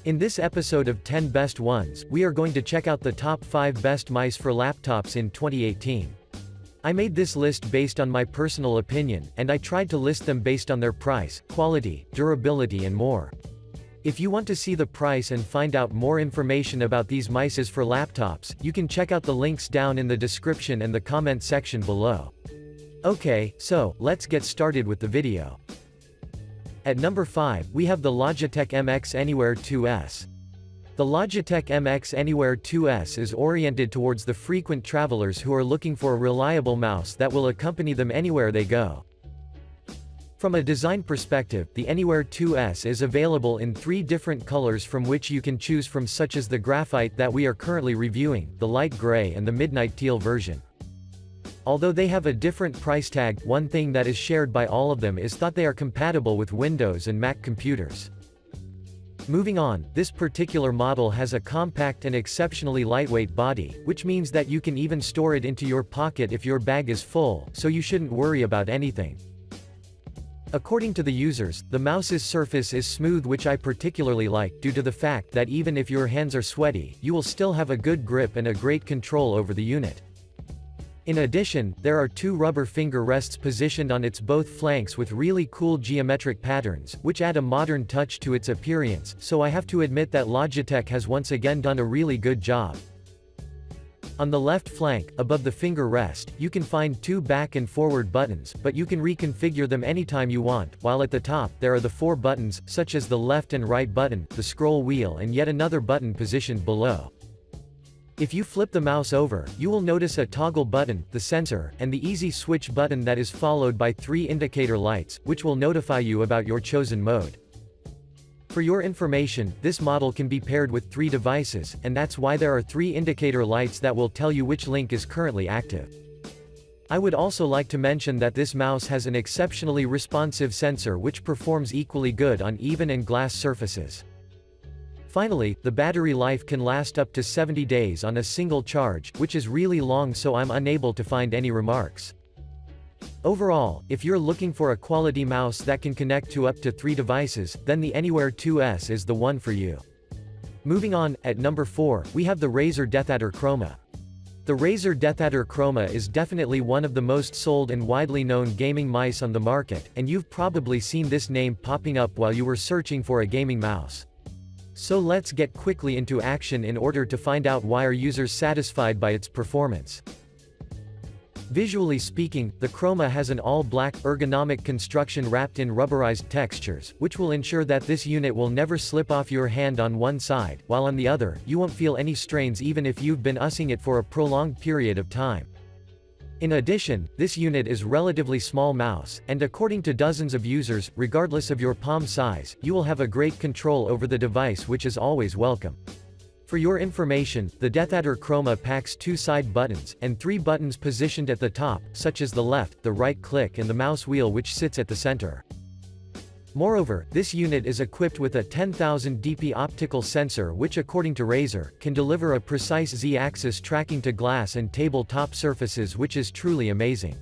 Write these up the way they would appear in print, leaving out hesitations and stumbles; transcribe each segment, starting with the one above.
In this episode of 10 Best Ones, we are going to check out the top 5 best mice for laptops in 2018. I made this list based on my personal opinion, and I tried to list them based on their price, quality, durability and more. If you want to see the price and find out more information about these mices for laptops, you can check out the links down in the description and the comment section below. Okay, so, let's get started with the video. At number 5, we have the Logitech MX Anywhere 2S. The Logitech MX Anywhere 2S is oriented towards the frequent travelers who are looking for a reliable mouse that will accompany them anywhere they go. From a design perspective, the Anywhere 2S is available in 3 different colors from which you can choose from, such as the graphite that we are currently reviewing, the light gray and the midnight teal version. Although they have a different price tag, one thing that is shared by all of them is that they are compatible with Windows and Mac computers. Moving on, this particular model has a compact and exceptionally lightweight body, which means that you can even store it into your pocket if your bag is full, so you shouldn't worry about anything. According to the users, the mouse's surface is smooth, which I particularly like, due to the fact that even if your hands are sweaty, you will still have a good grip and a great control over the unit. In addition, there are 2 rubber finger rests positioned on its both flanks with really cool geometric patterns, which add a modern touch to its appearance, so I have to admit that Logitech has once again done a really good job. On the left flank, above the finger rest, you can find 2 back and forward buttons, but you can reconfigure them anytime you want, while at the top, there are the 4 buttons, such as the left and right button, the scroll wheel and yet another button positioned below. If you flip the mouse over, you will notice a toggle button, the sensor, and the easy switch button that is followed by 3 indicator lights, which will notify you about your chosen mode. For your information, this model can be paired with 3 devices, and that's why there are 3 indicator lights that will tell you which link is currently active. I would also like to mention that this mouse has an exceptionally responsive sensor which performs equally good on even and glass surfaces. Finally, the battery life can last up to 70 days on a single charge, which is really long, so I'm unable to find any remarks. Overall, if you're looking for a quality mouse that can connect to up to 3 devices, then the Anywhere 2S is the one for you. Moving on, at number 4, we have the Razer DeathAdder Chroma. The Razer DeathAdder Chroma is definitely one of the most sold and widely known gaming mice on the market, and you've probably seen this name popping up while you were searching for a gaming mouse. So let's get quickly into action in order to find out why are users satisfied by its performance. Visually speaking, the Chroma has an all-black, ergonomic construction wrapped in rubberized textures, which will ensure that this unit will never slip off your hand on one side, while on the other, you won't feel any strains even if you've been using it for a prolonged period of time. In addition, this unit is relatively small mouse, and according to dozens of users, regardless of your palm size, you will have a great control over the device, which is always welcome. For your information, the DeathAdder Chroma packs 2 side buttons, and 3 buttons positioned at the top, such as the left, the right click and the mouse wheel which sits at the center. Moreover, this unit is equipped with a 10,000 dp optical sensor which, according to Razer, can deliver a precise Z-axis tracking to glass and tabletop surfaces, which is truly amazing.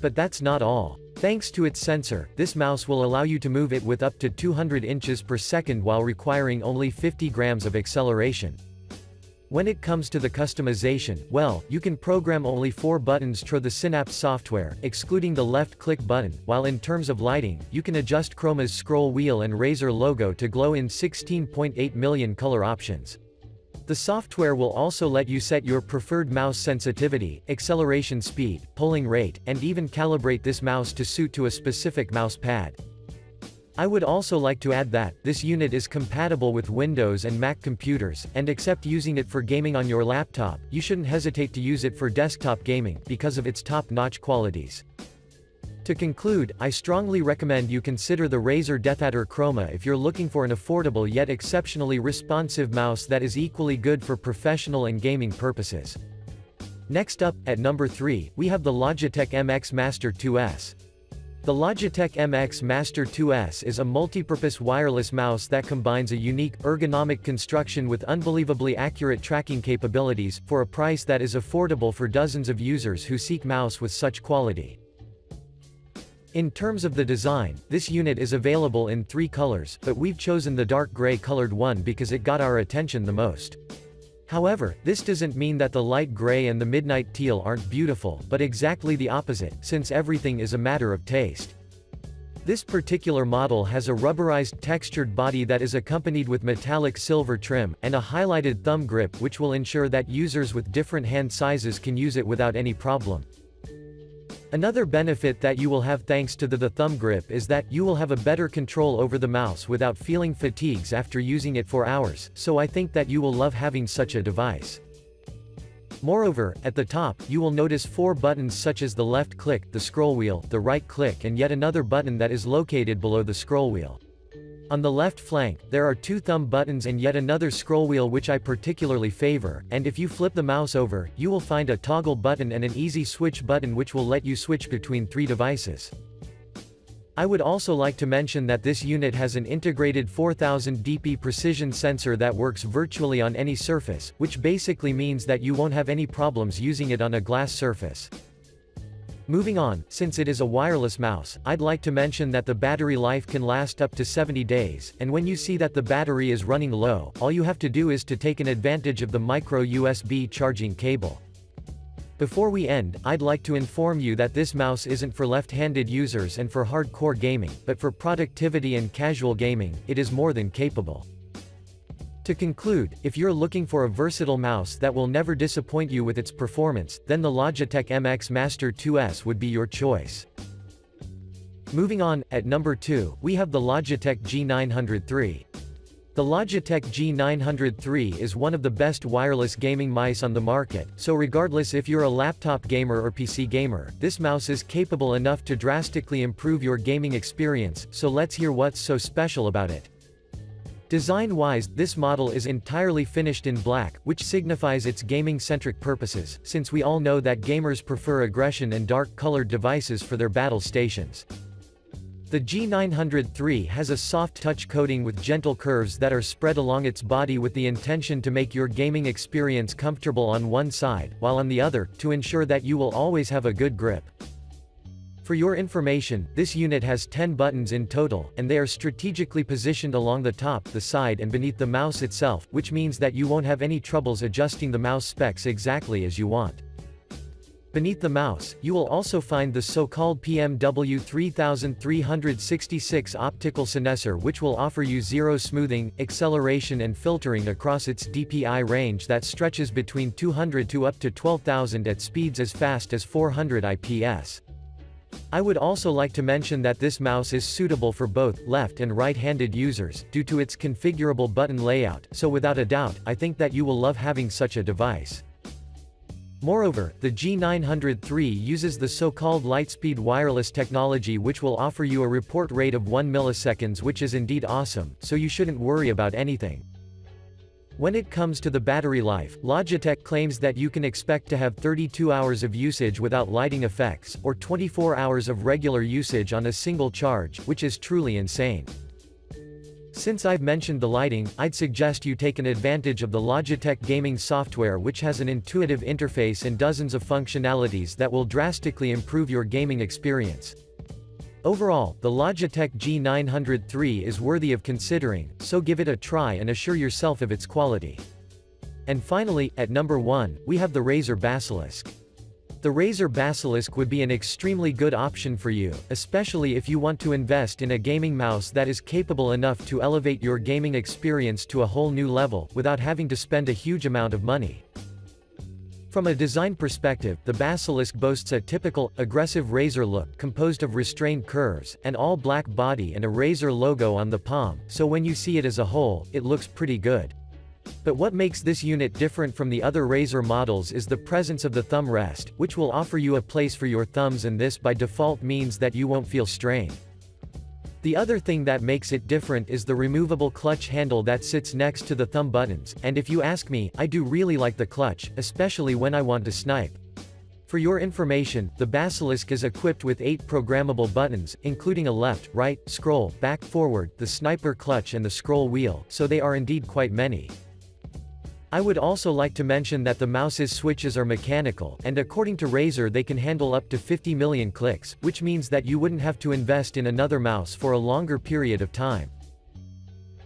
But that's not all. Thanks to its sensor, this mouse will allow you to move it with up to 200 inches per second while requiring only 50 grams of acceleration. When it comes to the customization, well, you can program only 4 buttons through the Synapse software, excluding the left click button, while in terms of lighting, you can adjust Chroma's scroll wheel and Razer logo to glow in 16.8 million color options. The software will also let you set your preferred mouse sensitivity, acceleration speed, polling rate, and even calibrate this mouse to suit to a specific mouse pad. I would also like to add that, this unit is compatible with Windows and Mac computers, and except using it for gaming on your laptop, you shouldn't hesitate to use it for desktop gaming, because of its top-notch qualities. To conclude, I strongly recommend you consider the Razer DeathAdder Chroma if you're looking for an affordable yet exceptionally responsive mouse that is equally good for professional and gaming purposes. Next up, at number 3, we have the Logitech MX Master 2S. The Logitech MX Master 2S is a multi-purpose wireless mouse that combines a unique, ergonomic construction with unbelievably accurate tracking capabilities, for a price that is affordable for dozens of users who seek mouse with such quality. In terms of the design, this unit is available in 3 colors, but we've chosen the dark gray colored one because it got our attention the most. However, this doesn't mean that the light gray and the midnight teal aren't beautiful, but exactly the opposite, since everything is a matter of taste. This particular model has a rubberized textured body that is accompanied with metallic silver trim, and a highlighted thumb grip which will ensure that users with different hand sizes can use it without any problem. Another benefit that you will have thanks to the thumb grip is that you will have a better control over the mouse without feeling fatigues after using it for hours, so I think that you will love having such a device. Moreover, at the top, you will notice 4 buttons such as the left click, the scroll wheel, the right click and yet another button that is located below the scroll wheel. On the left flank, there are 2 thumb buttons and yet another scroll wheel which I particularly favor, and if you flip the mouse over, you will find a toggle button and an easy switch button which will let you switch between 3 devices. I would also like to mention that this unit has an integrated 4000 dp precision sensor that works virtually on any surface, which basically means that you won't have any problems using it on a glass surface. Moving on, since it is a wireless mouse, I'd like to mention that the battery life can last up to 70 days, and when you see that the battery is running low, all you have to do is to take an advantage of the micro USB charging cable. Before we end, I'd like to inform you that this mouse isn't for left-handed users and for hardcore gaming, but for productivity and casual gaming, it is more than capable. To conclude, if you're looking for a versatile mouse that will never disappoint you with its performance, then the Logitech MX Master 2S would be your choice. Moving on, at number 2, we have the Logitech G903. The Logitech G903 is one of the best wireless gaming mice on the market, so regardless if you're a laptop gamer or PC gamer, this mouse is capable enough to drastically improve your gaming experience, so let's hear what's so special about it. Design-wise, this model is entirely finished in black, which signifies its gaming-centric purposes, since we all know that gamers prefer aggression and dark-colored devices for their battle stations. The G903 has a soft touch coating with gentle curves that are spread along its body with the intention to make your gaming experience comfortable on one side, while on the other, to ensure that you will always have a good grip. For your information, this unit has 10 buttons in total, and they are strategically positioned along the top, the side and beneath the mouse itself, which means that you won't have any troubles adjusting the mouse specs exactly as you want. Beneath the mouse, you will also find the so-called PMW 3366 optical sensor which will offer you zero smoothing, acceleration and filtering across its DPI range that stretches between 200 to up to 12,000 at speeds as fast as 400 IPS. I would also like to mention that this mouse is suitable for both left and right-handed users, due to its configurable button layout, so without a doubt, I think that you will love having such a device. Moreover, the G903 uses the so-called Lightspeed wireless technology which will offer you a report rate of 1 milliseconds, which is indeed awesome, so you shouldn't worry about anything. When it comes to the battery life, Logitech claims that you can expect to have 32 hours of usage without lighting effects, or 24 hours of regular usage on a single charge, which is truly insane. Since I've mentioned the lighting, I'd suggest you take an advantage of the Logitech gaming software which has an intuitive interface and dozens of functionalities that will drastically improve your gaming experience. Overall, the Logitech G903 is worthy of considering, so give it a try and assure yourself of its quality. And finally, at number 1, we have the Razer Basilisk. The Razer Basilisk would be an extremely good option for you, especially if you want to invest in a gaming mouse that is capable enough to elevate your gaming experience to a whole new level, without having to spend a huge amount of money. From a design perspective, the Basilisk boasts a typical, aggressive Razer look, composed of restrained curves, an all-black body and a Razer logo on the palm, so when you see it as a whole, it looks pretty good. But what makes this unit different from the other Razer models is the presence of the thumb rest, which will offer you a place for your thumbs, and this by default means that you won't feel strain. The other thing that makes it different is the removable clutch handle that sits next to the thumb buttons, and if you ask me, I do really like the clutch, especially when I want to snipe. For your information, the Basilisk is equipped with 8 programmable buttons, including a left, right, scroll, back, forward, the sniper clutch and the scroll wheel, so they are indeed quite many. I would also like to mention that the mouse's switches are mechanical, and according to Razer they can handle up to 50 million clicks, which means that you wouldn't have to invest in another mouse for a longer period of time.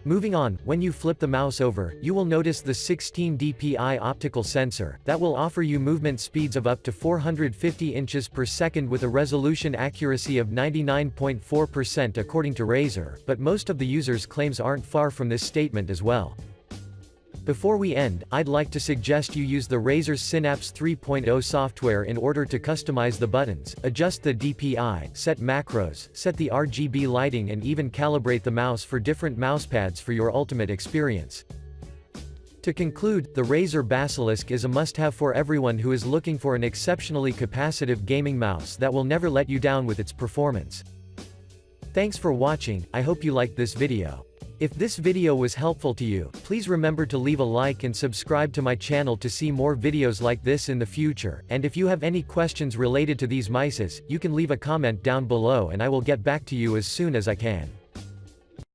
Moving on, when you flip the mouse over, you will notice the 16 dpi optical sensor, that will offer you movement speeds of up to 450 inches per second with a resolution accuracy of 99.4% according to Razer, but most of the users' claims aren't far from this statement as well. Before we end, I'd like to suggest you use the Razer Synapse 3.0 software in order to customize the buttons, adjust the DPI, set macros, set the RGB lighting and even calibrate the mouse for different mousepads for your ultimate experience. To conclude, the Razer Basilisk is a must-have for everyone who is looking for an exceptionally capacitive gaming mouse that will never let you down with its performance. Thanks for watching, I hope you liked this video. If this video was helpful to you, please remember to leave a like and subscribe to my channel to see more videos like this in the future, and if you have any questions related to these mices, you can leave a comment down below and I will get back to you as soon as I can.